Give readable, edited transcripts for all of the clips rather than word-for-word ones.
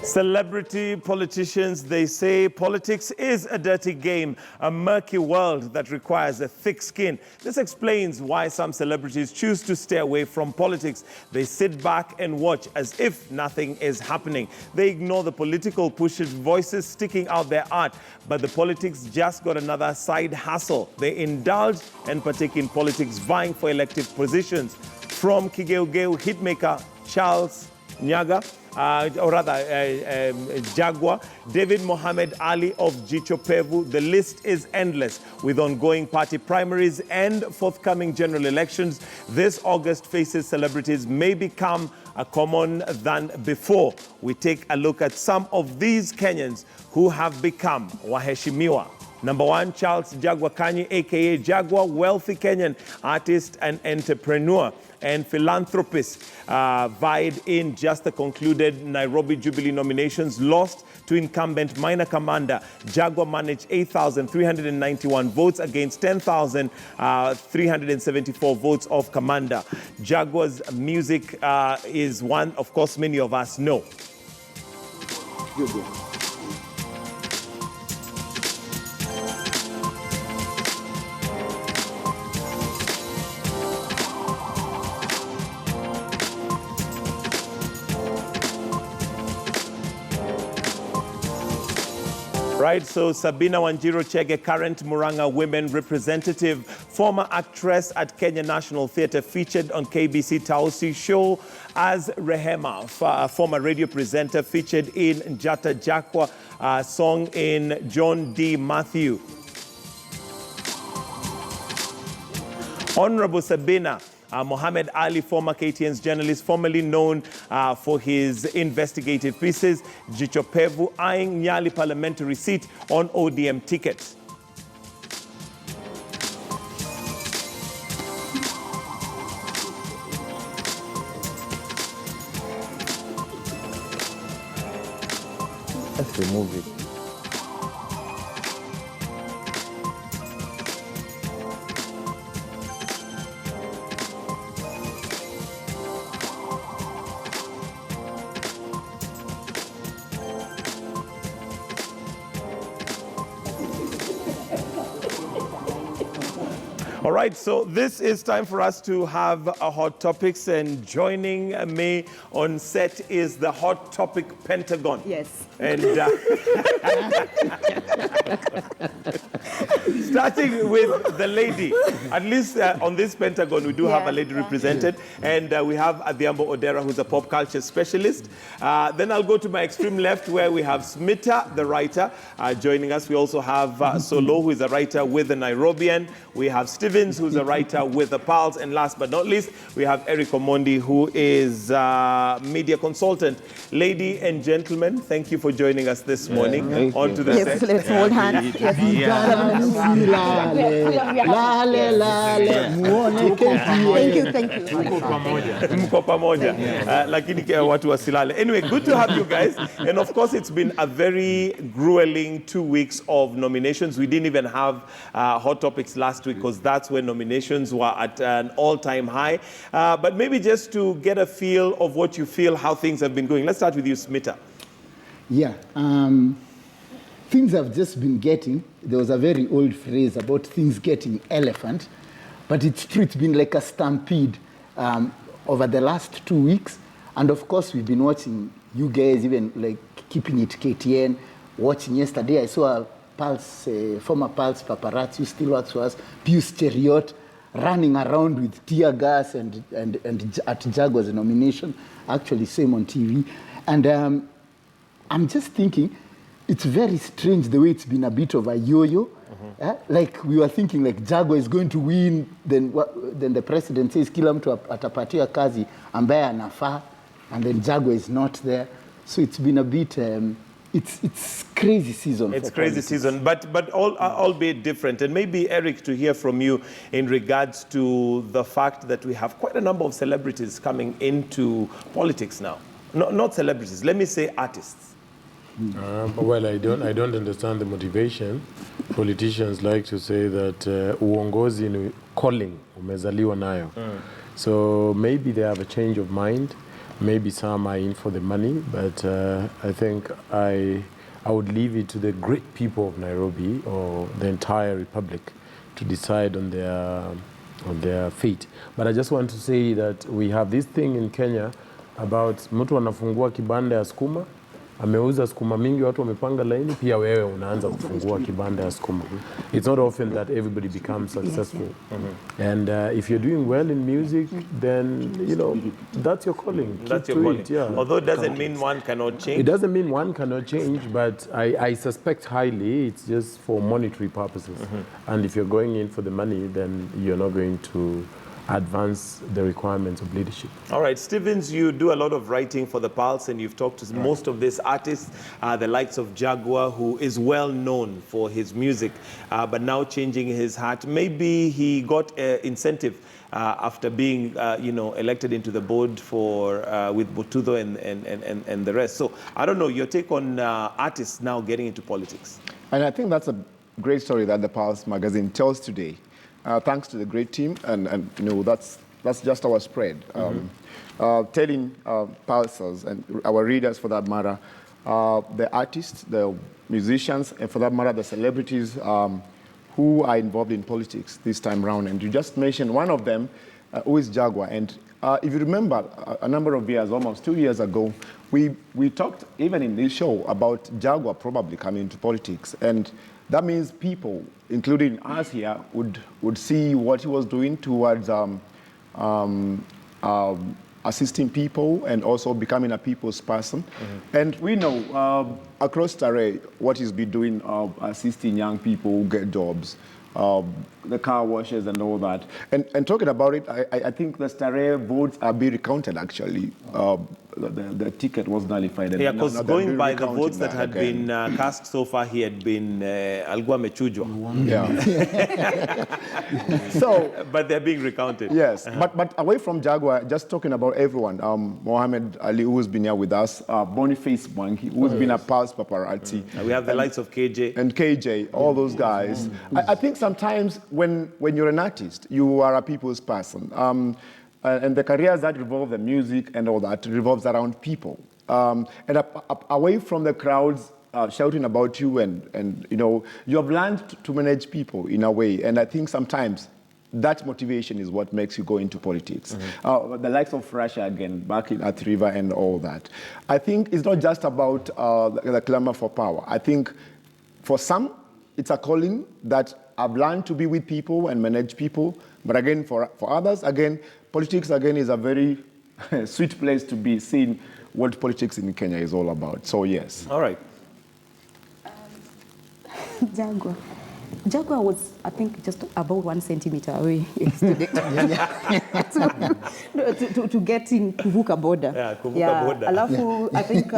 Celebrity politicians, they say politics is a dirty game, a murky world that requires a thick skin. This explains why some celebrities choose to stay away from politics. They sit back and watch as if nothing is happening. They ignore the political pushes, voices sticking out their art, but the politics just got another side hustle. They indulge and partake in politics, vying for elective positions. From Kigeugeu hitmaker Charles Nyaga, Jaguar, David Mohamed Ali of Jicho Pevu. The list is endless. With ongoing party primaries and forthcoming general elections, this August faces celebrities may become common than before. We take a look at some of these Kenyans who have become waheshimiwa. Number one, Charles Jaguar Kanyi, aka Jaguar, wealthy Kenyan artist and entrepreneur and philanthropist, vied in just the concluded Nairobi Jubilee nominations, lost to incumbent minor commander. Jaguar managed 8,391 votes against 10,374 votes of commander. Jaguar's music is one, of course, many of us know. Right, so Sabina Wanjiru Chege, current Muranga women representative, former actress at Kenya National Theatre, featured on KBC Tausi show as Rehema, former radio presenter, featured in Njata Jakwa, song in John D. Matthew. Honorable Sabina Mohamed Ali, former KTN's journalist, formerly known for his investigative pieces, Jicho Pevu, eyeing Nyali parliamentary seat on ODM ticket. Let's remove it. All right, so this is time for us to have a Hot Topics, and joining me on set is the Hot Topic Pentagon. Yes. And starting with the lady, at least on this Pentagon, we do have a lady represented, and we have Adhiambo Odera, who's a pop culture specialist. Then I'll go to my extreme left, where we have Smita, the writer, joining us. We also have Solo, who is a writer with the Nairobian. We have Stevens, who's a writer with the Pulse. And last but not least, we have Eric Omondi, who is a media consultant. Lady and gentlemen, thank you for joining us this morning. On to the set. Let's hold hands. Thank you. Mko pamoja. Lakini watu wasilale. Anyway, good to have you guys. And of course, it's been a very grueling 2 weeks of nominations. We didn't even have Hot Topics last week because that's when nominations were at an all-time high. But maybe just to get a feel of what you feel, how things have been going. Let's start with you, Smita. Yeah, things have just been getting, there was a very old phrase about things getting elephant, but it's true, it's been like a stampede over the last 2 weeks. And of course, we've been watching you guys, even like keeping it KTN, watching yesterday. I saw a Pulse, former Pulse paparazzi who still works for us, Pius Cheriot, running around with tear gas and at Jaguar's nomination, actually same on TV. And I'm just thinking, it's very strange the way it's been a bit of a yo-yo. Like we were thinking like Jaguar is going to win, then the president says kila mtu atapatia kazi ambaye anafaa, and then Jaguar is not there. So it's been a bit, it's crazy season. It's crazy season, but albeit different. And maybe, Eric, to hear from you in regards to the fact that we have quite a number of celebrities coming into politics now. Not celebrities, let me say artists. Well, I don't understand the motivation. Politicians like to say that uongozi ni calling umezaliwa nayo. So maybe they have a change of mind. maybe some are in for the money, but I think I would leave it to the great people of Nairobi or the entire republic to decide on their fate. But I just want to say that we have this thing in Kenya about mtu anafungua kibanda ya sukuma, ameuza sukuma mingi, watu wamepanga laini, pia wewe unaanza kufungua kibanda ya sukuma. It's not often that everybody becomes successful. And if you're doing well in music, then, you know, that's your calling. That's your calling. Yeah. Although it doesn't mean one cannot change. It doesn't mean one cannot change, but I suspect highly it's just for monetary purposes. And if you're going in for the money, then you're not going to advance the requirements of leadership. All right, Stevens, you do a lot of writing for The Pulse, and you've talked to most of these artists, the likes of Jaguar, who is well known for his music, but now changing his heart. Maybe he got incentive after being, elected into the board for with Butudo and the rest. So I don't know, your take on artists now getting into politics. And I think that's a great story that The Pulse magazine tells today. Thanks to the great team, and you know, that's just our spread. Telling pulsers and our readers, for that matter, the artists, the musicians, and for that matter, the celebrities who are involved in politics this time round. And you just mentioned one of them, who is Jaguar. And if you remember, a number of years, almost 2 years ago, we talked even in this show about Jaguar probably coming into politics. And that means people, including us here, would see what he was doing towards assisting people and also becoming a people's person. And we know across Starehe what he's been doing, assisting young people get jobs, the car washes and all that. And talking about it, I think the Starehe votes are being recounted actually. The ticket was nullified. Yeah, because going by the votes that had been cast so far, he had been Algua Mechujwa. Yeah. So, but they're being recounted. Yes, but away from Jaguar, just talking about everyone, Mohammed Ali, who's been here with us, Boniface Mwangi, who's been a Pulse paparazzi. We have the likes of KJ. And KJ, all those guys. I think sometimes when you're an artist, you are a people's person. And the careers that revolve the music and all that revolves around people. And away from the crowds shouting about you and you know, you have learned to manage people in a way. And I think sometimes that motivation is what makes you go into politics. The likes of Russia again, back in Athi River and all that. I think it's not just about the clamor for power. I think for some, it's a calling that I've learned to be with people and manage people. But again, for others, again, politics again is a very sweet place to be, seeing what politics in Kenya is all about. So yes. All right. Jaguar was, I think, just about 1 centimeter away yesterday to get in kuvuka border. Yeah, kuvuka border. Alafu, I think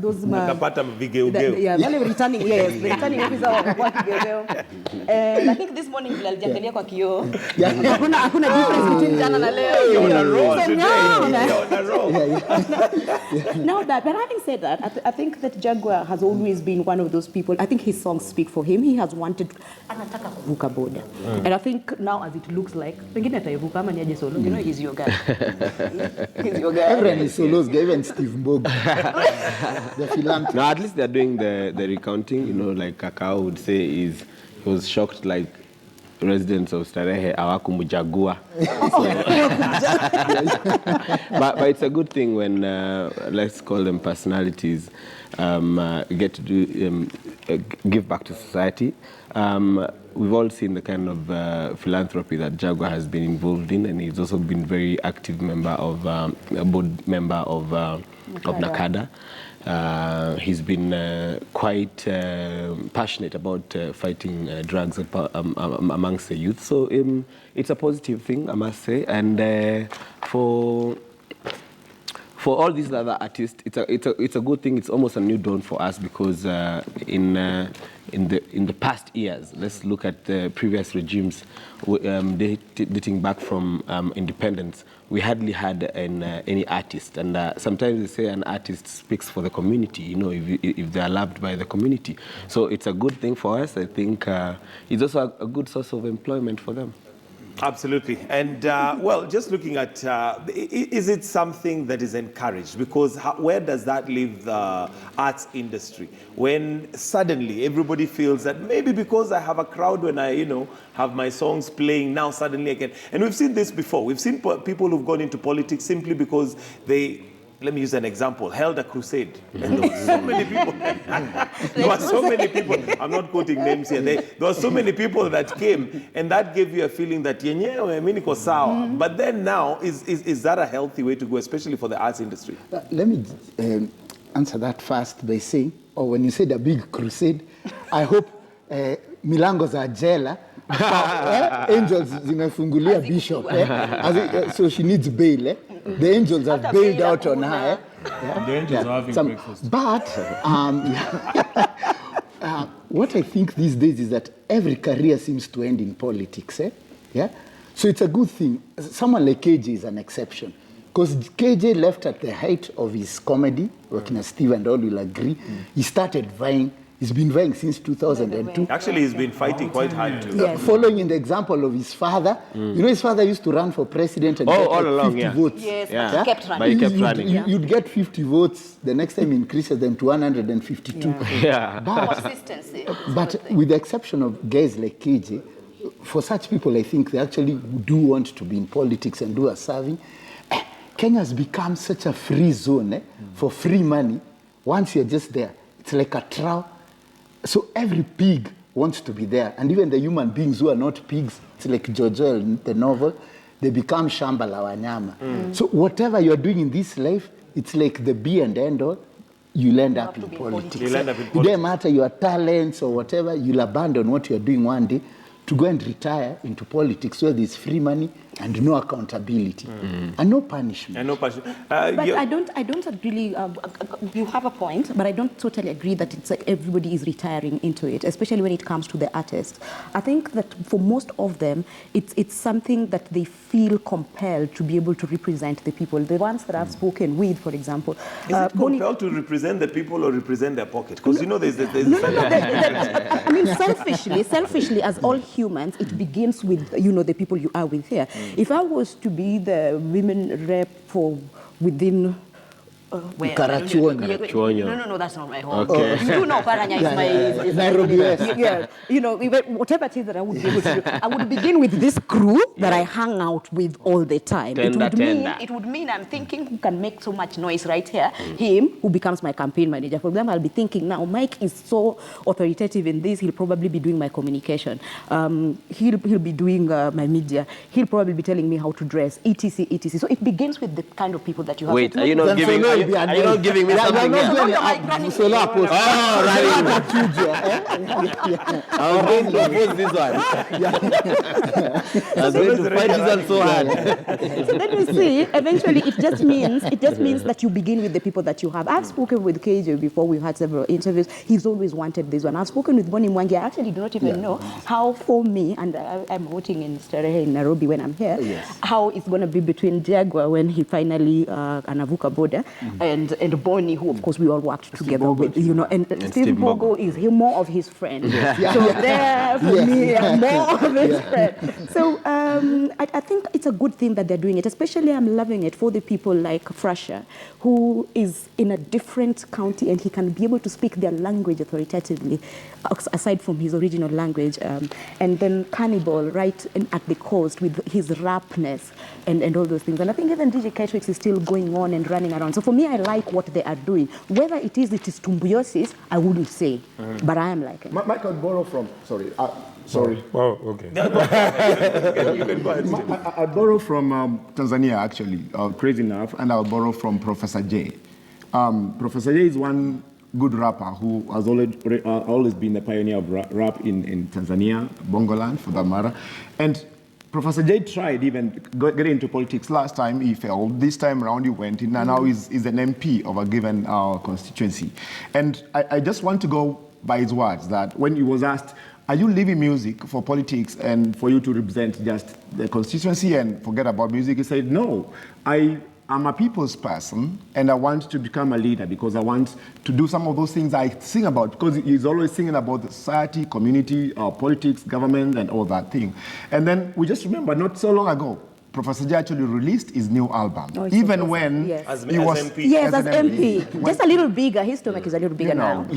those Nakapata vigeugeu. Yeah, the returning officer wa kigeugeu. And I think this morning aliangalia kwa kioo. Hakuna difference between jana na leo. You're on a roll today. You're on a roll. Now that, but having said that, I think that Jaguar has always been one of those people. I think his songs speak for him. He has wanted anataka kuvuka border. And I think now as it looks like, pengine ataivuka ama ni aje solo. You know, he's your guy. He's your guy. Everyone is solos, even Steve Mbog. The philanthropist. No, at least they're doing the recounting. You know, like Kakao would say, he was shocked, like residents of Starehe hawakumchagua. But it's a good thing when let's call them personalities get to do give back to society. We've all seen the kind of philanthropy that Jaguar has been involved in, and he's also been very active member of a board member of Nakada. He's been quite passionate about fighting drugs amongst the youth. So it's a positive thing, I must say. And for all these other artists, it's a good thing. It's almost a new dawn for us because in the past years, let's look at the previous regimes dating back from independence. We hardly had any artist, and sometimes they say an artist speaks for the community. You know, if they are loved by the community, so it's a good thing for us. I think it's also a good source of employment for them. Absolutely. And, well, just looking at, is it something that is encouraged? Because where does that leave the arts industry? When suddenly everybody feels that maybe because I have a crowd when I, have my songs playing, now suddenly I can. And we've seen this before. We've seen people who've gone into politics simply because they, let me use an example, held a crusade. And there were so many people. There were so many people. I'm not quoting names here. There were so many people that came, and that gave you a feeling that, but then now, is that a healthy way to go, especially for the arts industry? Let me answer that first by saying, when you said a big crusade, I hope milangos are jela. Angels zimefungulia bishop, so she needs bail. The angels have bailed out on her. The angels are having breakfast. But what I think these days is that every career seems to end in politics. Yeah? So it's a good thing. Someone like KJ is an exception. Because KJ left at the height of his comedy, working as Steve and all will agree. He started vying. He's been vying since 2002. Actually, he's been fighting quite hard too. Yes. Following in the example of his father. His father used to run for president and get all along, 50 votes. Yes, but he kept running. But he kept running. You'd get 50 votes. The next time he increases them to 152. Consistency. But with the exception of guys like KJ, for such people, I think they actually do want to be in politics and do a serving. Kenya has become such a free zone for free money. Once you're just there, it's like a trial. So every pig wants to be there. And even the human beings who are not pigs, it's like Jojo in the novel, they become shamba la wanyama. So whatever you're doing in this life, it's like the be and end all, you'll end up in politics. You'll end up in It politics. doesn't matter your talents or whatever, you'll abandon what you're doing one day to go and retire into politics where there's free money and no accountability and no punishment. And no punishment. But I don't really, you have a point, but I don't totally agree that it's like everybody is retiring into it, especially when it comes to the artists. I think that for most of them, it's something that they feel compelled to be able to represent the people. The ones that I've spoken with, for example. Is it compelled to represent the people or represent their pocket? Because there's I mean, selfishly, as all humans, it begins with, the people you are with here. If I was to be the women rep for within Karachuonyo. No, that's not my home. Okay. You do know Paranya is my Nairobi West. Yeah, whatever it is that I would be able to do, I would begin with this crew that I hang out with all the time. It would mean I'm thinking who can make so much noise right here. Him, who becomes my campaign manager. For example, I'll be thinking now, Mike is so authoritative in this, he'll probably be doing my communication. He'll be doing my media. He'll probably be telling me how to dress, etc., etc. So it begins with the kind of people that you have. Wait, are you not giving me something here? I was going to oppose this one. I was going to fight this one so hard. Let me see. Eventually, it just means that you begin with the people that you have. I've spoken with KJ before. We've had several interviews. He's always wanted this one. I've spoken with Bonnie Mwangi. I actually do not even know how, for me, and I'm voting in Starehe in Nairobi when I'm here, how it's going to be between Jaguar when he finally anavuka border and Bonnie, who of course we all worked together with, and Steve Mbogo is more of his friend. So there for me, I'm more of his friend. So I think it's a good thing that they're doing it. Especially, I'm loving it for the people like Frasha, who is in a different county and he can be able to speak their language authoritatively, aside from his original language. And then Cannibal, right at the coast with his rapness and all those things. And I think even DJ Ketwix is still going on and running around. So for me, I like what they are doing. Whether it is tumbiosis, I wouldn't say, but I am liking it. Mike, I'd borrow from, sorry. Oh, okay. You can go ahead. I'll borrow from Tanzania, actually, crazy enough, and I'll borrow from Professor J. Professor J is one good rapper who has always been the pioneer of rap in Tanzania, Bongoland, for that matter. And Professor J tried even getting into politics. Last time he failed. This time around he went in, and now he's an MP of a given constituency. And I just want to go by his words that when he was asked, are you leaving music for politics and for you to represent just the constituency and forget about music? He said, no, I I'm a people's person and I want to become a leader because I want to do some of those things I sing about, because he's always singing about the society, community, politics, government, and all that thing. And then we just remember not so long ago, Professor J actually released his new album, even when yes. he was MP. Yes, as MP. Just a little bigger. His stomach is a little bigger now. Of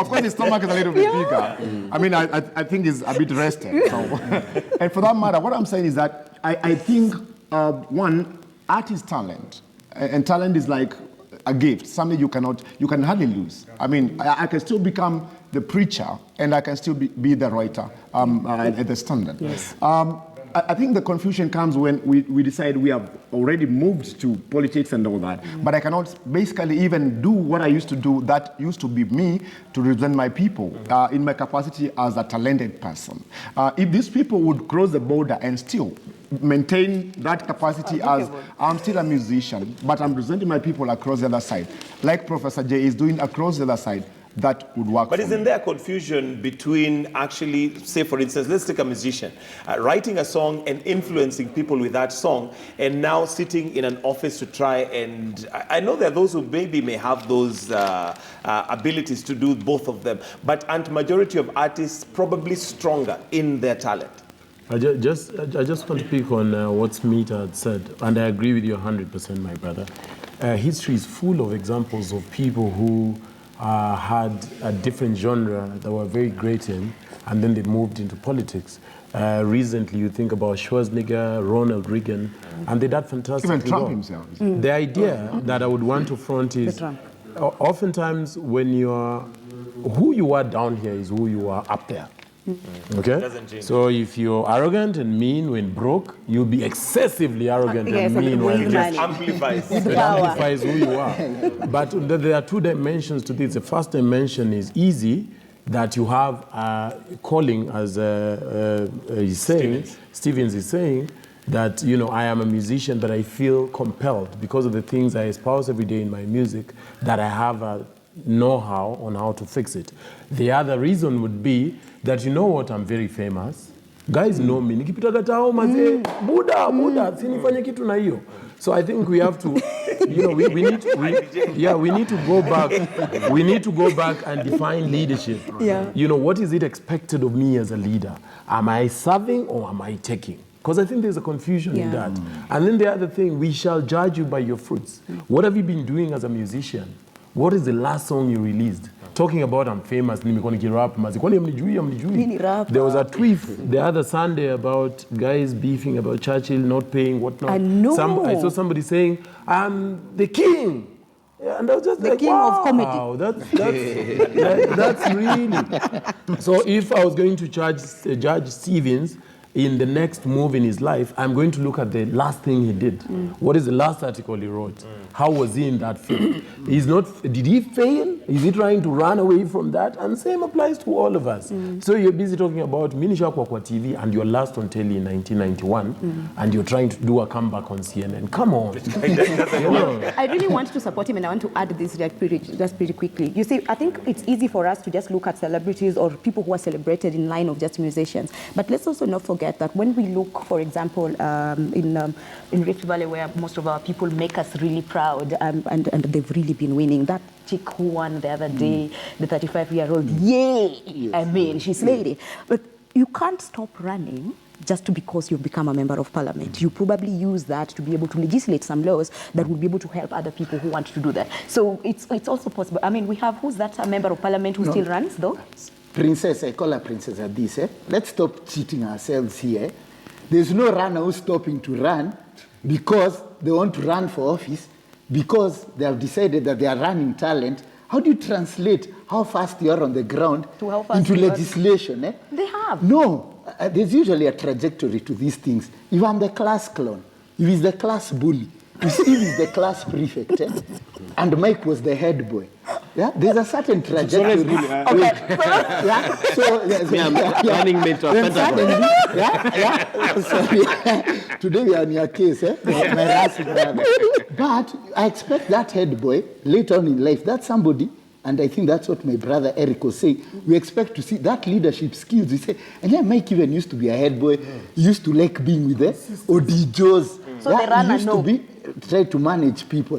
course, his stomach is a little bit bigger. I mean, I think he's a bit rested. So. And for that matter, what I'm saying is that I think, one, art is talent. And talent is like a gift, something you can hardly lose. I mean, I can still become the preacher and I can still be the writer at the Standard. Yes. I think the confusion comes when we decide we have already moved to politics and all that, but I cannot basically even do what I used to do that used to be me to represent my people in my capacity as a talented person. If these people would cross the border and still maintain that capacity as I'm still a musician, but I'm representing my people across the other side, like Professor J is doing across the other side, that would work. But isn't there confusion between actually, say for instance, let's take a musician, writing a song and influencing people with that song, and now sitting in an office to try and, I know there are those who maybe may have those abilities to do both of them, but aren't majority of artists probably stronger in their talent? I just want to pick on what Smith had said, and I agree with you 100%, my brother. History is full of examples of people who had a different genre that were very great in, and then they moved into politics. Recently, you think about Schwarzenegger, Ronald Reagan, and they did fantastic. Even Trump himself. The idea that I would want to front is, oftentimes when who you are down here is who you are up there. Okay? So if you're arrogant and mean when broke, you'll be excessively arrogant and mean when It just amplifies. it amplifies who you are. But there are two dimensions to this. The first dimension is easy, that you have a calling, as Stevens is saying, that, you know, I am a musician, but I feel compelled because of the things I espouse every day in my music, that I have a know-how on how to fix it. The other reason would be that, you know what, I'm very famous. Guys know me. Nikipita tao maze, Buddha, sinifanye kitu na hiyo. So I think we have to, you know, we need to go back. We need to go back and define leadership. Yeah. You know, what is it expected of me as a leader? Am I serving or am I taking? Because I think there's a confusion in that. And then the other thing, we shall judge you by your fruits. What have you been doing as a musician? What is the last song you released? Talking about I'm famous, nimekuwa nikirap, hamnijui. There was a tweet the other Sunday about guys beefing about Churchill not paying whatnot. I know. I saw somebody saying, I'm the king. Yeah, and I was just the like, king wow, of comedy. that's really. So if I was going to judge Stevens in the next move in his life, I'm going to look at the last thing he did. What is the last article he wrote? How was he in that field? Did he fail? Is he trying to run away from that? And same applies to all of us. So you're busy talking about Minisha kwa TV and you're last on telly in 1991 and you're trying to do a comeback on CNN. Come on. I really want to support him, and I want to add this just pretty quickly. You see, I think it's easy for us to just look at celebrities or people who are celebrated in line of just musicians. But let's also not forget that when we look, for example, in Rift Valley, where most of our people make us really proud, and they've really been winning. That chick who won the other day, the 35-year-old, yay! Yes. I mean, she slayed it. But you can't stop running just because you've become a member of parliament. You probably use that to be able to legislate some laws that will be able to help other people who want to do that. So it's also possible. I mean, we have, who's that, a member of parliament who still runs, though? Princess, I call her Princess at this. Let's stop cheating ourselves here. There's no runner who's stopping to run because they want to run for office, because they have decided that they are running talent. How do you translate how fast you are on the ground into legislation? They have. No, there's usually a trajectory to these things. If I'm the class clown, if he's the class bully, if he's the class prefect, and Mike was the head boy, yeah, there's a certain trajectory. Running mate of Today we are in your case, my brother. But I expect that head boy later on in life, that's somebody And I think that's what my brother Eric was saying. We expect to see that leadership skills. We say, and yeah, Mike even used to be a head boy. He used to like being with the ODJs. So they run he used and to try to manage people.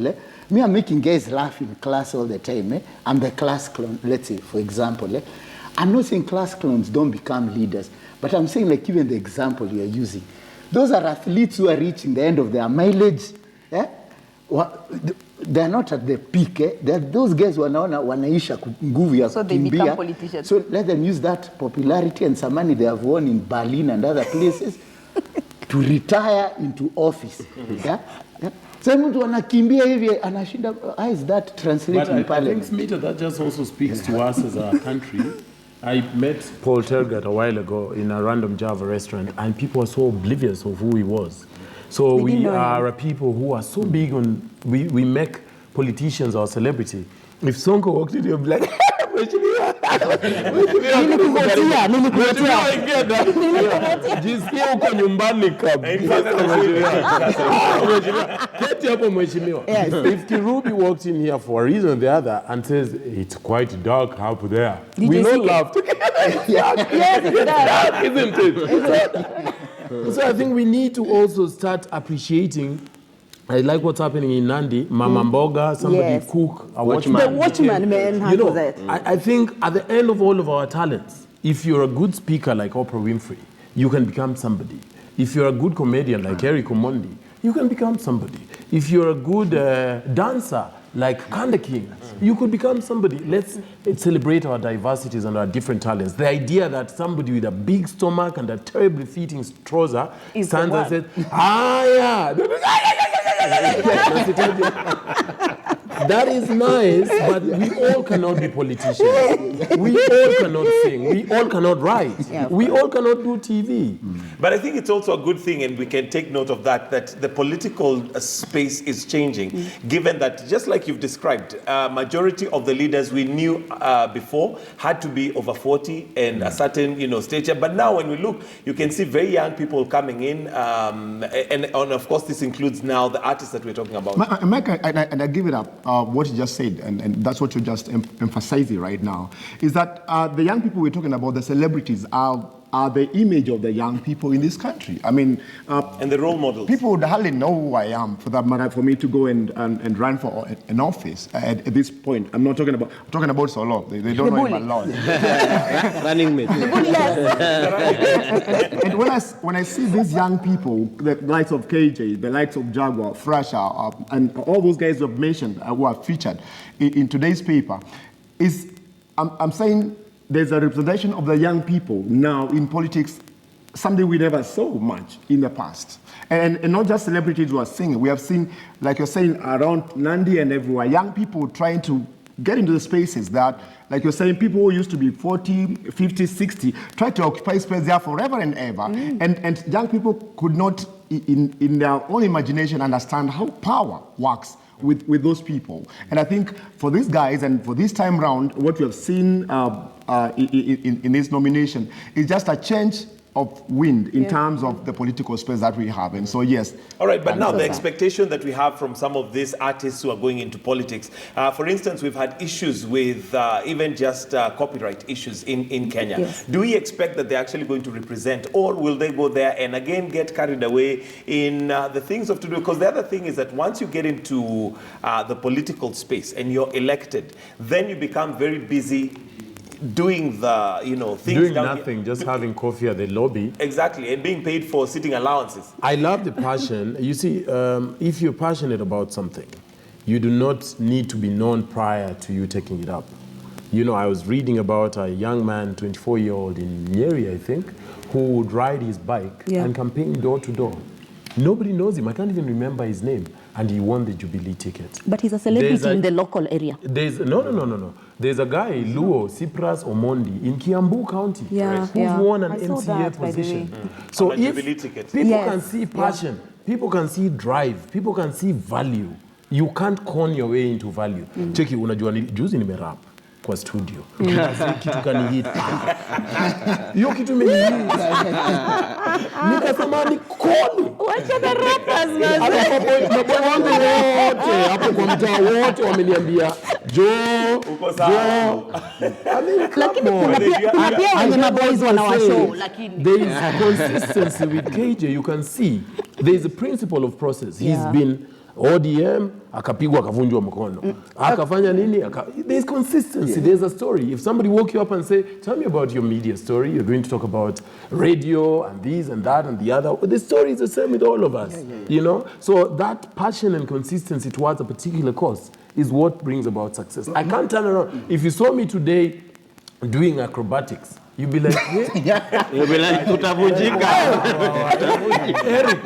Me, I'm making guys laugh in class all the time. I'm the class clown, let's say, for example. I'm not saying class clowns don't become leaders, but I'm saying like even the example you're using. Those are athletes who are reaching the end of their mileage. They're not at the peak. Those guys wanaisha nguvu ya So they kukimbia. become politicians. So let them use that popularity and some money they have won in Berlin and other places to retire into office. So mtu anakimbia hivi anashinda. How is that translating in But I think, parliament? Smita, that just also speaks to us as a country. I met Paul Tergat a while ago in a random Java restaurant, and people were so oblivious of who he was. So we are a people who are so big on, we make politicians our celebrity. If Sonko walked in, you'll be like, jisikia huko nyumbani kabisa. Keti hapo mheshimiwa. If Kirubi walked in here for a reason or the other and says it's quite dark up there, we all laugh. Yes, it does. Isn't it? So I think we need to also start appreciating. I like what's happening in Nandi. Mama Mboga, somebody cook, a watchman. The watchman man handles it. I think at the end of all of our talents, if you're a good speaker like Oprah Winfrey, you can become somebody. If you're a good comedian like Eric Omondi, you can become somebody. If you're a good dancer like Kanda King, you could become somebody. Let's celebrate our diversities and our different talents. The idea that somebody with a big stomach and a terribly fitting trouser stands and says, that is nice, but we all cannot be politicians. We all cannot sing. We all cannot write. We all cannot do TV. But I think it's also a good thing, and we can take note of that the political space is changing, given that, just like you've described, majority of the leaders we knew before had to be over 40 and a certain stature. But now when we look, you can see very young people coming in, and of course this includes now the artists that we're talking about. Mike, and I give it up, what you just said, and that's what you're just emphasizing right now, is that the young people we're talking about, the celebrities, are the image of the young people in this country. I mean, and the role models. People would hardly know who I am, for that matter, for me to go and run for an office at this point. I'm talking about Solo. They don't know him a lot. Running mate. And when I see these young people, the likes of KJ, the likes of Jaguar, Frasha, and all those guys you've mentioned who are featured in today's paper, I'm saying there's a representation of the young people now in politics, something we never saw much in the past. And not just celebrities who are singing. We have seen, like you're saying, around Nandi and everywhere, young people trying to get into the spaces that, like you're saying, people who used to be 40, 50, 60, try to occupy space there forever and ever. And young people could not, in their own imagination, understand how power works with those people. And I think for these guys and for this time round, what we have seen in this nomination is just a change of wind in terms of the political space that we have. And so, yes. All right, but now the expectation that we have from some of these artists who are going into politics, for instance, we've had issues with even just copyright issues in Kenya. Yes. Do we expect that they're actually going to represent, or will they go there and again get carried away in the things of to do? Because the other thing is that once you get into the political space and you're elected, then you become very busy doing the, things Doing down nothing, just having coffee at the lobby. Exactly, and being paid for sitting allowances. I love the passion. You see, if you're passionate about something, you do not need to be known prior to you taking it up. I was reading about a young man, 24-year-old in Nyeri, I think, who would ride his bike and campaign door to door. Nobody knows him. I can't even remember his name. And he won the Jubilee ticket. But he's a celebrity in the local area. No. There's a guy, Luo Cyprus Omondi, in Kiambu County, who's won an MCA position. So if people can see passion, people can see drive, people can see value, you can't con your way into value. Cheki, unajua juzi nimerap. kwa studio. Kitu kanihit. Hiyo kitu imenihit. Nikasema ni koni. Wacha the rappers man. Mabwana wangu wote hapo kwa mtaa wote wameniambia uko sawa. Lakini kuna pia wenye maboys wanawashow lakini there is consistency with KJ. You can see there is a principle of process. He's been ODM, akapigwa akavunjwa mkono. Akafanya nini? There's consistency. There's a story. If somebody woke you up and say, tell me about your media story, you're going to talk about radio and this and that and the other. The story is the same with all of us, you know? So that passion and consistency towards a particular cause is what brings about success. I can't turn around. If you saw me today doing acrobatics, you'd be like, You'll be like, utavunjika. Eric.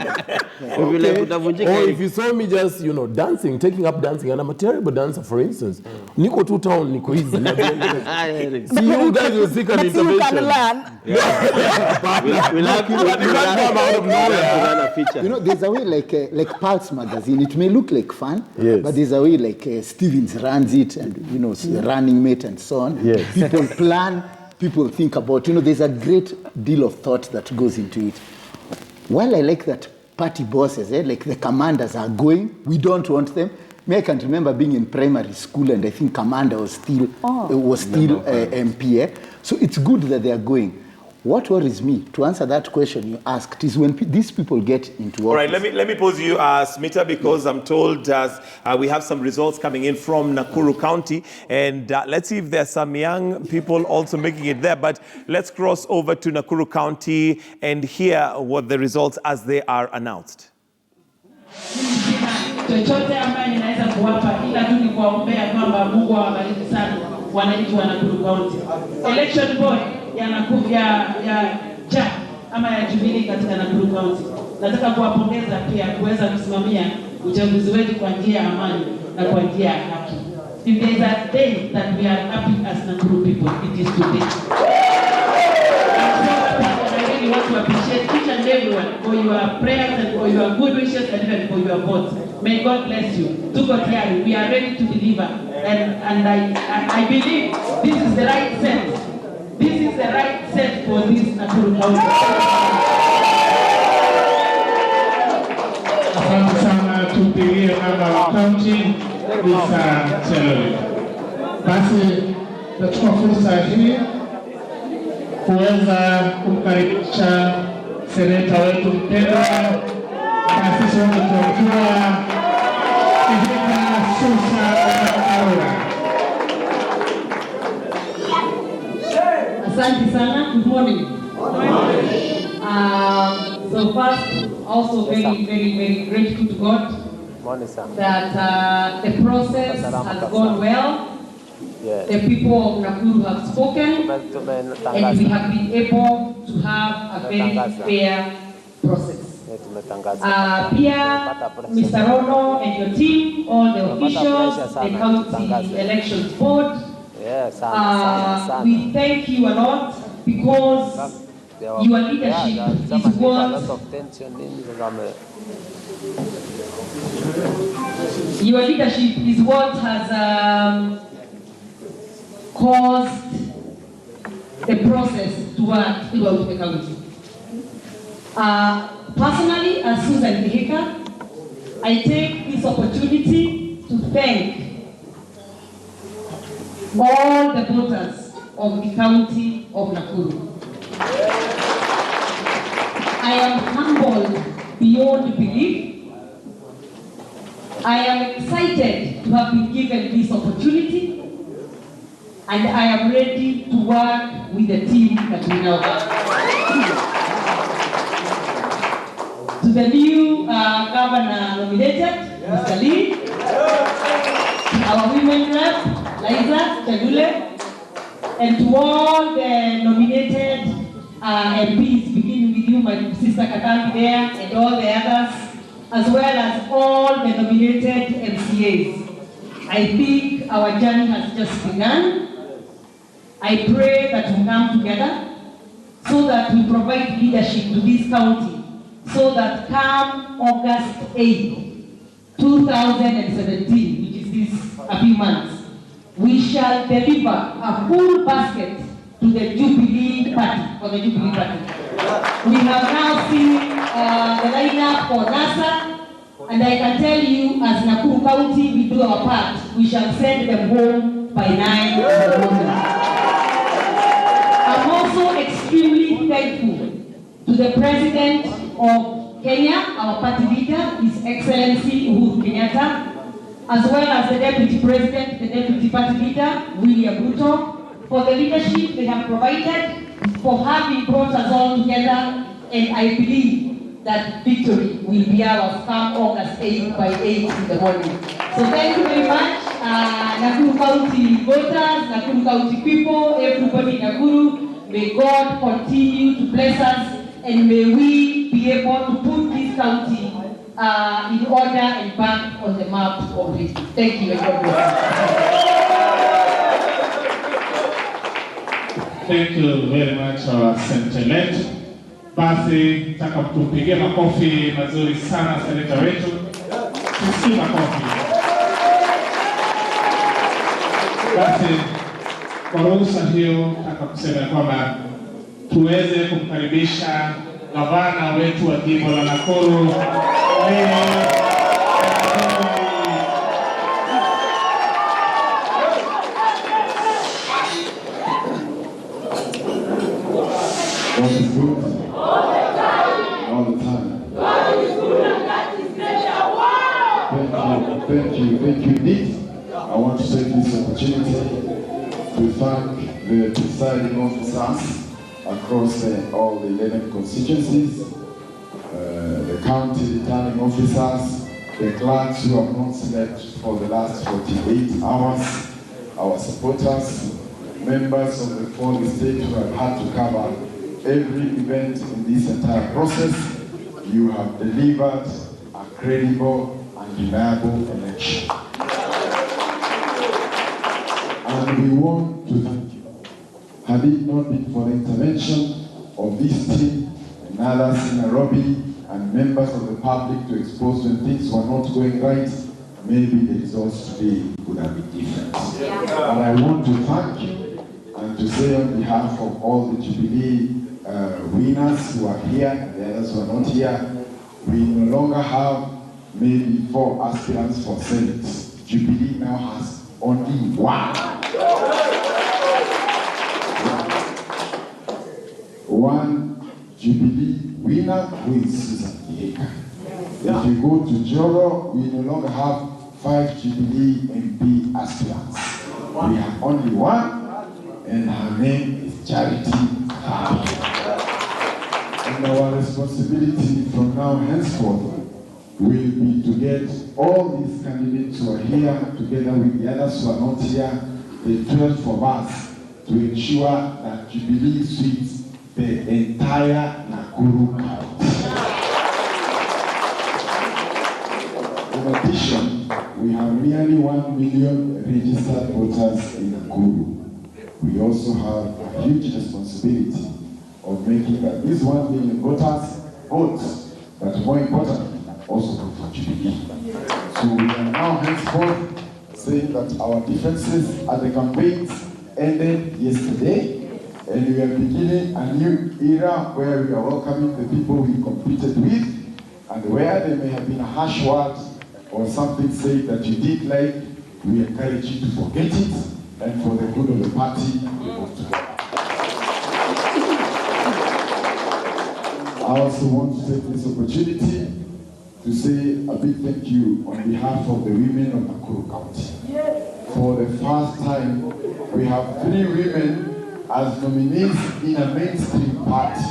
You'll be like, utavunjika. Or if you saw me just, you know, dancing, taking up dancing, and I'm a terrible dancer, for instance. Niko two town, Niko easy. See, you guys will seek an intervention. you can learn. We'll have out of nowhere. You know, there's a way like Pulse magazine. It may look like fun, Yes. but there's a way like Stevens runs it, and you know, the running mate and so on. Yes. People plan, people think about. You know, there's a great deal of thought that goes into it. While I like that party bosses, like the commanders are going, we don't want them. Me, I can remember being in primary school, and I think commander was still MP. So it's good that they are going. What worries me, to answer that question you asked, is when these people get into office. All right, let me pose you, Smita, because I'm told we have some results coming in from Nakuru County, and let's see if there's some young people also making it there. But let's cross over to Nakuru County and hear what the results as they are announced. Chochote ambaye ninaweza kuwapa ila tu ni kuwaombea kwamba Mungu awabariki sana wananchi wa Nakuru County. Election board ya Nakuru ya ama ya Jubilee katika Nakuru County. Nataka kuwapongeza pia kuweza kusimamia uchaguzi wetu kwa njia ya amani na kwa njia ya haki. If there is a day that we are happy as Nakuru people, it is today. I want to appreciate each and everyone for your prayers and for your good wishes and even for your votes. May God bless you. Tuko tayari. We are ready to deliver. And I believe this is the right set. This is the right set for this Nakuru County. Asante sana, tupigie mama county Lisa Chelori. Basi nachukua fursa hii kuweza kumkaribisha seneta wetu mpendwa taasisi wote tukiwa Kihika Susa Nakuru. Asante sana. Good morning. So first, also very grateful to God that the process has gone well. The people of Nakuru have spoken, and we have been able to have a very fair process. Pia, Mr. Rono and your team, all the officials, the county elections board, we thank you a lot because your leadership is what has caused the process to work throughout the county. Personally, as Susan Kihika, I take this opportunity to thank all the voters of the county of Nakuru. I am humbled beyond belief. I am excited to have been given this opportunity, and I am ready to work with the team that we now have. To the new governor nominated, Mr. Lee, our women rep, Liza Chagule, and to all the nominated MPs, beginning with you, my sister Katambi there, and all the others, as well as all the nominated MCAs. I think our journey has just begun. I pray that we come together so that we provide leadership to this county, so that come August 8, 2017, which is this a few months, we shall deliver a full basket to the Jubilee Party, for the Jubilee Party. We have now seen the lineup for NASA, and I can tell you, as Nakuru County, we do our part. We shall send them home by 9 in the morning. I'm also extremely thankful to the President of Kenya, our party leader, His Excellency Uhuru Kenyatta, as well as the Deputy President, the Deputy Party Leader, William Ruto, for the leadership they have provided, for having brought us all together, and I believe that victory will be ours come August 8 by 8 in the morning. So thank you very much, Nakuru County voters, Nakuru County people, everybody in Nakuru. May God continue to bless us, and may we be able to put this county in order and back on the map already. Thank you, and God bless you. Thank you very much, our Senate. Basi nataka tupigie makofi mazuri sana seneta wetu. Tusikie makofi. Basi kwa ruhusa hiyo nataka kusema kwamba tuweze kumkaribisha gavana wetu wa jimbo la Nakuru. God is good. All the time. God is good and that is measure. Thank you indeed. I want to take this opportunity to thank the presiding officers across all the 11 constituencies, the county returning officers, the clerks who have not slept for the last 48 hours, our supporters, members of the 4 states who have had to cover every event in this entire process. You have delivered a credible and reliable election. And we want to thank you. Had it not been for the intervention of this team and others in Nairobi and members of the public to expose when things were not going right, maybe the results today would have been different. But I want to thank you and to say on behalf of all the Jubilee winners who are here and the others who are not here, we no longer have maybe 4 aspirants for Senate. Jubilee now has only 1 Jubilee winner, who is Susan Kihika. If you go to Joro, we no longer have 5 Jubilee MP aspirants. We have only 1, and her name is Charity Happy. And our responsibility from now henceforth will be to get all these candidates who are here, together with the others who are not here, the 12 of us, to ensure that Jubilee sweeps the entire Nakuru County. In addition, we have nearly 1 million registered voters in Nakuru. We also have a huge responsibility of making that these 1 million voters vote, but more importantly, also vote for Jubilee. So we are now henceforth saying that our differences at the campaigns ended yesterday, and we are beginning a new era where we are welcoming the people we competed with, and where there may have been a harsh word or something said that you did like, we encourage you to forget it, and for the good of the party, we vote together. I also want to take this opportunity to say a big thank you on behalf of the women of Nakuru County. For the first time, we have 3 women as nominees in a mainstream party.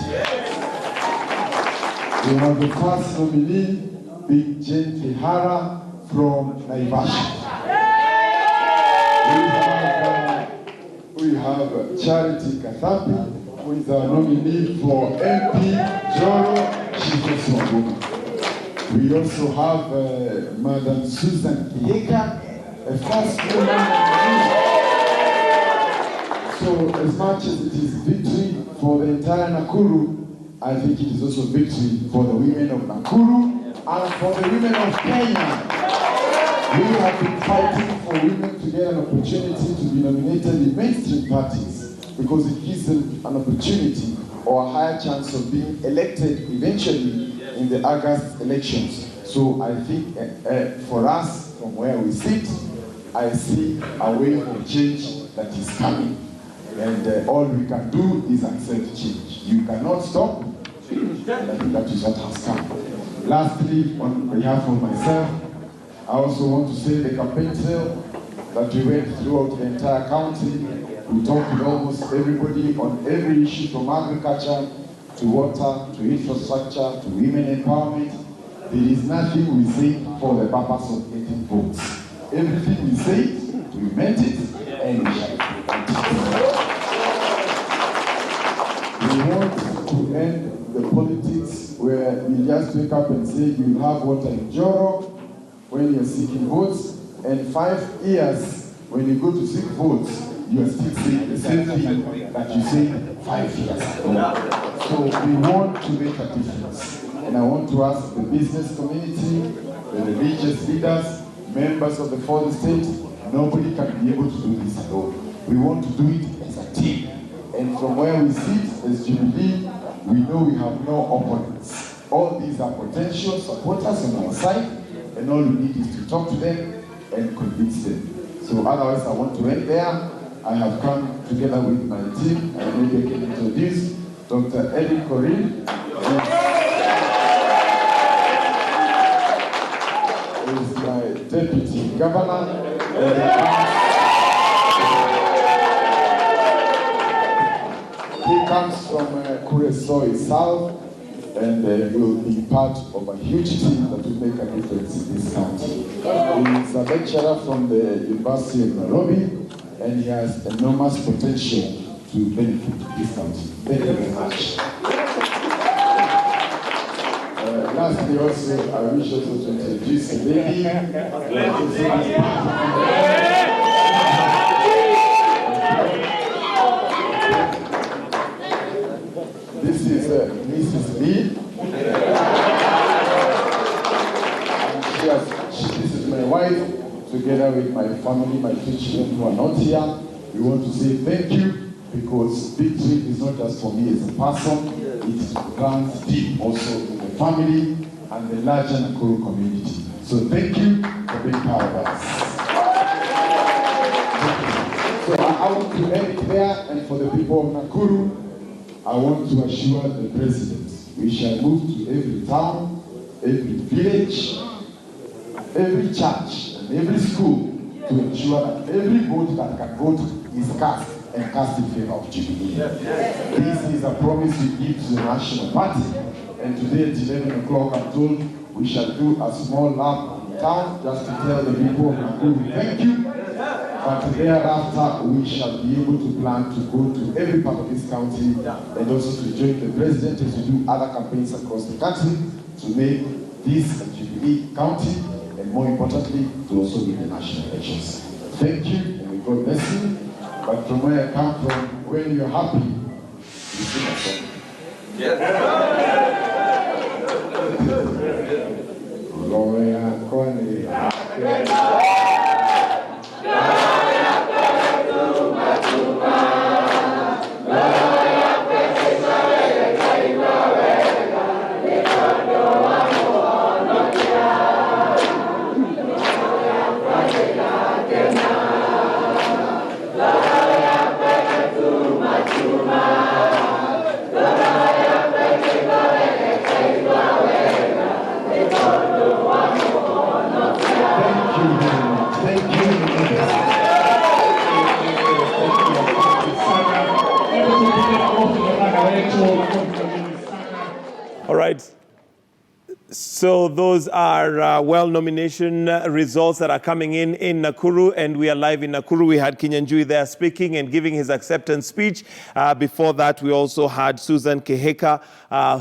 We have the first nominee, Big Jane Kihara from Naivasha. We have Charity Kathapi, who is our nominee for MP Joro. She's also a woman. We also have Madam Susan Kihika, a first woman nominee. So as much as it is victory for the entire Nakuru, I think it is also victory for the women of Nakuru and for the women of Kenya. We have been fighting for women to get an opportunity to be nominated in mainstream parties because it gives them an opportunity or a higher chance of being elected eventually in the August elections. So I think for us, from where we sit, I see a wave of change that is coming. And all we can do is accept change. You cannot stop, and I think that is what has come. Lastly, on behalf of myself, I also want to say the campaign trail that we went throughout the entire county. We talked with almost everybody on every issue from agriculture to water, to infrastructure, to women empowerment. There is nothing we say for the purpose of getting votes. Everything we say, we meant it, and we shall implement it. We want to end the politics where you just wake up and say you have water in Joro when you're seeking votes, and 5 years when you go to seek votes, you are still saying the same thing that you said 5 years ago. So we want to make a difference. And I want to ask the business community, the religious leaders, members of the foreign state, nobody can be able to do this alone. We want to do it as a team. And from where we sit as Jubilee, we know we have no opponents. All these are potential supporters on our side, and all we need is to talk to them and convince them. So otherwise, I want to end there. I have come together with my team, and maybe I can introduce Dr. Eddie Corinne. Is my deputy governor. He comes from Kuresoi South, and will be part of a huge team that will make a difference in this county. He is a lecturer from the University of Nairobi, and he has enormous potential to benefit this county. Thank you very much. Lastly, also, I wish also to introduce a lady. This is Mrs. Lee. This is my wife, together with my family, my 2 children who are not here. We want to say thank you, because victory is not just for me as a person, it runs deep also in the family and the larger Nakuru community. So thank you for being part of us. So I want to end it there, and for the people of Nakuru, I want to assure the president, we shall move to every town, every village, every church, and every school to ensure that every vote that can vote is cast and cast in favor of Jubilee. This is a promise we give to the National Party, and today at 11 o'clock I'm told we shall do a small lap in town just to tell the people of Nakuru thank you, but thereafter we shall be able to plan to go to every part of this county and also to join the president as we do other campaigns across the country to make this a Jubilee county, and more importantly, to also win the national elections. Thank you, and may God bless you. But from where I come from, when you're happy, you sing a song. All right. So those are nomination results that are coming in Nakuru, and we are live in Nakuru. We had Kinyanjui there speaking and giving his acceptance speech. Before that, we also had Susan Keheka,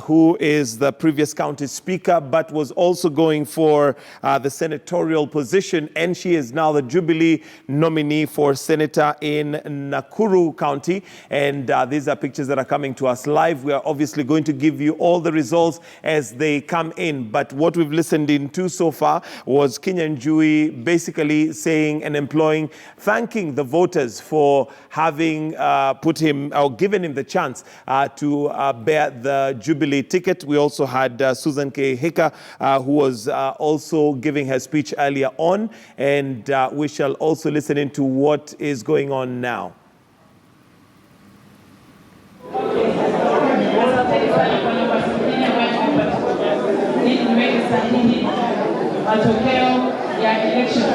who is the previous county speaker, but was also going for the senatorial position, and she is now the Jubilee nominee for senator in Nakuru County. And these are pictures that are coming to us live. We are obviously going to give you all the results as they come in. in. But what we've listened into so far was Kinyanjui basically saying and thanking the voters for having put him or given him the chance to bear the Jubilee ticket. We also had Susan Kehika, who was also giving her speech earlier on, and we shall also listen into what is going on now. Matokeo ya election.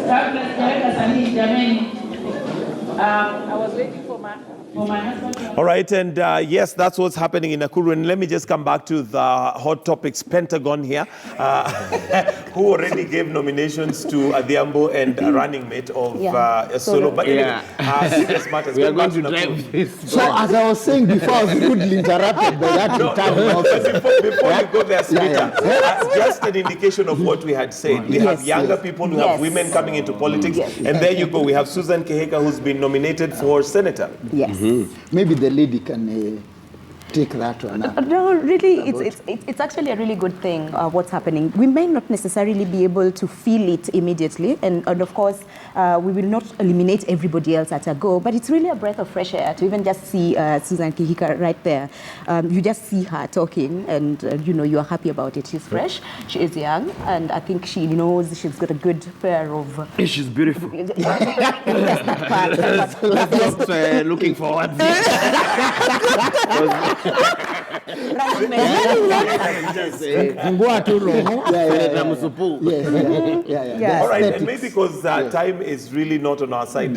Kabla sijaweka sahihi jameni, I was waiting for my husband. All right, and yes, that's what's happening in Nakuru. And let me just come back to the Hot Topics Pentagon here, who already gave nominations to Adhiambo and a running mate of Solo. But anyway, serious matters. We are going to drive this. So as I was saying before, I was rudely interrupted by that returning officer. Before you go there, Smita, just an indication of what we had said. We have younger people, we have women coming into politics, and there you go. We have Susan Kehika, who's been nominated for senator. Yes. Maybe the lady can take that one up. No, really, it's actually a really good thing, what's happening. We may not necessarily be able to feel it immediately, and of course, we will not eliminate everybody else at a go, but it's really a breath of fresh air to even just see Susan Kehika right there. You just see her talking, and you're happy about it. She's fresh, she is young, and I think she knows she's got a good pair of... She's beautiful. Yes, that part. That's what looking forward to. All right, and maybe because time is really not on our side,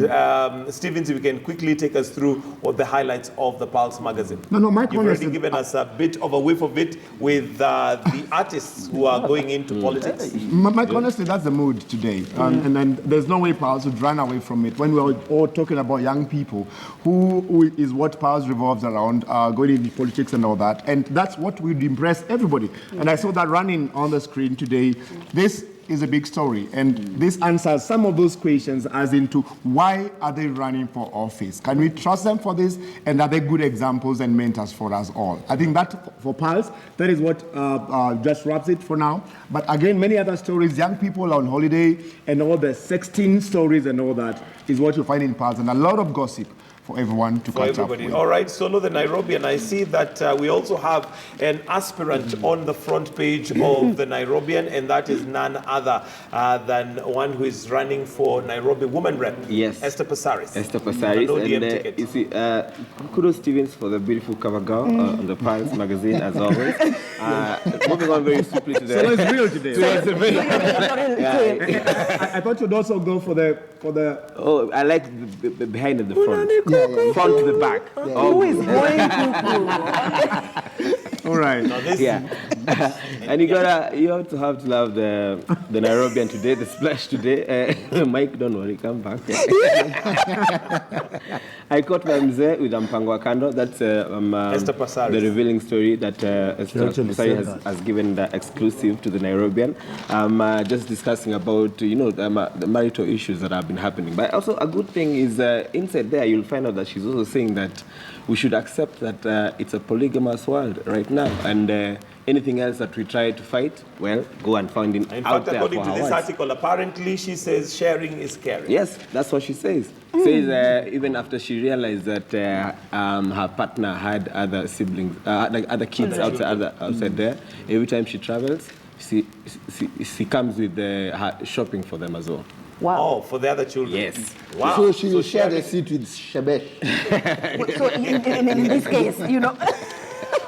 Stevens, if you can quickly take us through what the highlights of the Pulse magazine. Mike, you've already given us a bit of a whiff of it with the artists who are going into politics. Mike, honestly, that's the mood today. And there's no way Pulse would run away from it. When we're all talking about young people, who is what Pulse revolves around, going into politics and all that. And that's what would impress everybody. And I saw that running on the screen today. This is a big story, and this answers some of those questions as into why are they running for office? Can we trust them for this? And are they good examples and mentors for us all? I think that for Pulse, that is what just wraps it for now. But again, many other stories, young people on holiday and all the sexting stories and all that is what you find in Pulse, and a lot of gossip for everyone to catch up with. All right, Solo the Nairobian. I see that we also have an aspirant on the front page of the Nairobian, and that is none other than one who is running for Nairobi Woman Rep. Yes. Esther Passaris. Esther Passaris. And you see, kudos Stevens for the beautiful cover girl on the Pulse magazine, as always. Moving on very swiftly to the... So it's real today. I thought you'd also go for the... Oh, I like the behind and the front. Front to the back. Who is going All right. And you have to love the Nairobian today, the splash today. Mike, don't worry, come back. I caught my mzee with Mpango Kando. That's Esther Passaris. The revealing story that Esther Passaris has given the exclusive to the Nairobian. Just discussing about the marital issues that have been happening. But also a good thing is inside there you'll find out that she's also saying that we should accept that it's a polygamous world right now, and anything else that we try to fight, well, go and find it out there. According to this article, apparently she says sharing is caring. Yes, that's what she says. Says even after she realized that her partner had other siblings, like other kids outside there, every time she travels, she comes with her shopping for them as well. Wow. Oh, for the other children. Yes. Wow. So she will share the seat with Shebesh. So in this case,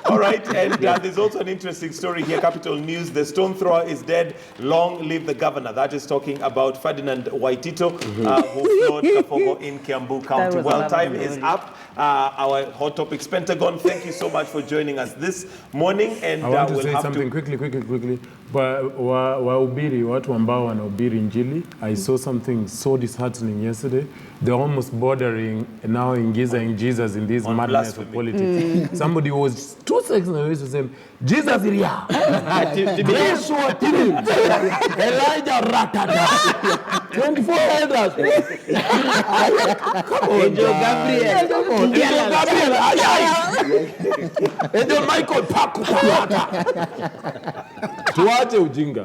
All right, and there's also an interesting story here, Capital News. The stone thrower is dead. Long live the governor. That is talking about Ferdinand Waitito, who floored Kafogo in Kiambu County. Well, time is up. Our Hot Topics Pentagon, thank you so much for joining us this morning. And I want to we'll say have something quickly. Wahubiri, watu ambao wanahubiri Injili, I saw something so disheartening yesterday. They're almost bordering now in Jesus in this madness of politics. Somebody was 2 seconds away to say, Jesus is here. Elijah ratata. 24 elders. Come on, Angel Gabriel. Come on. Angel Gabriel. Angel Michael Paku. Tuache ujinga.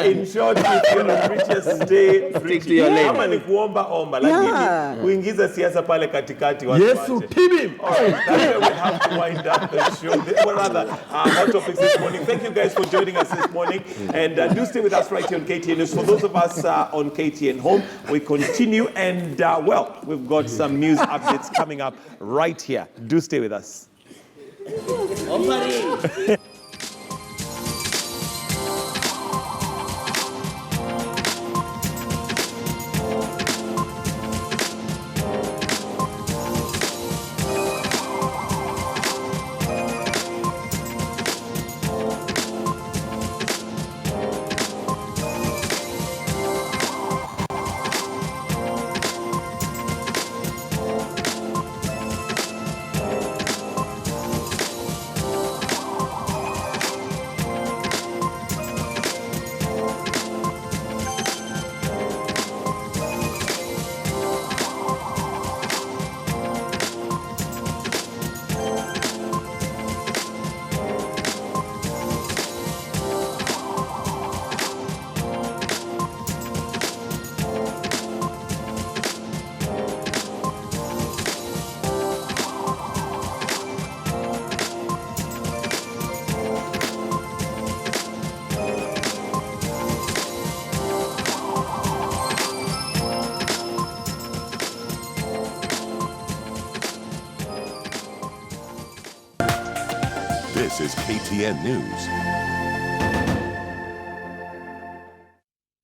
In short, if you're a preacher, stay Stick to your lane. Kama ni kuomba omba, lakini kuingiza siasa pale katikati watu Yesu waache. tibim. All right, that's where we have to wind up the show. What other hot topics this morning? Thank you guys for joining us this morning. And do stay with us right here on KTN News. For those of us on KTN Home, we continue. And, well, we've got some news updates coming up right here. Do stay with us. This is KTN News.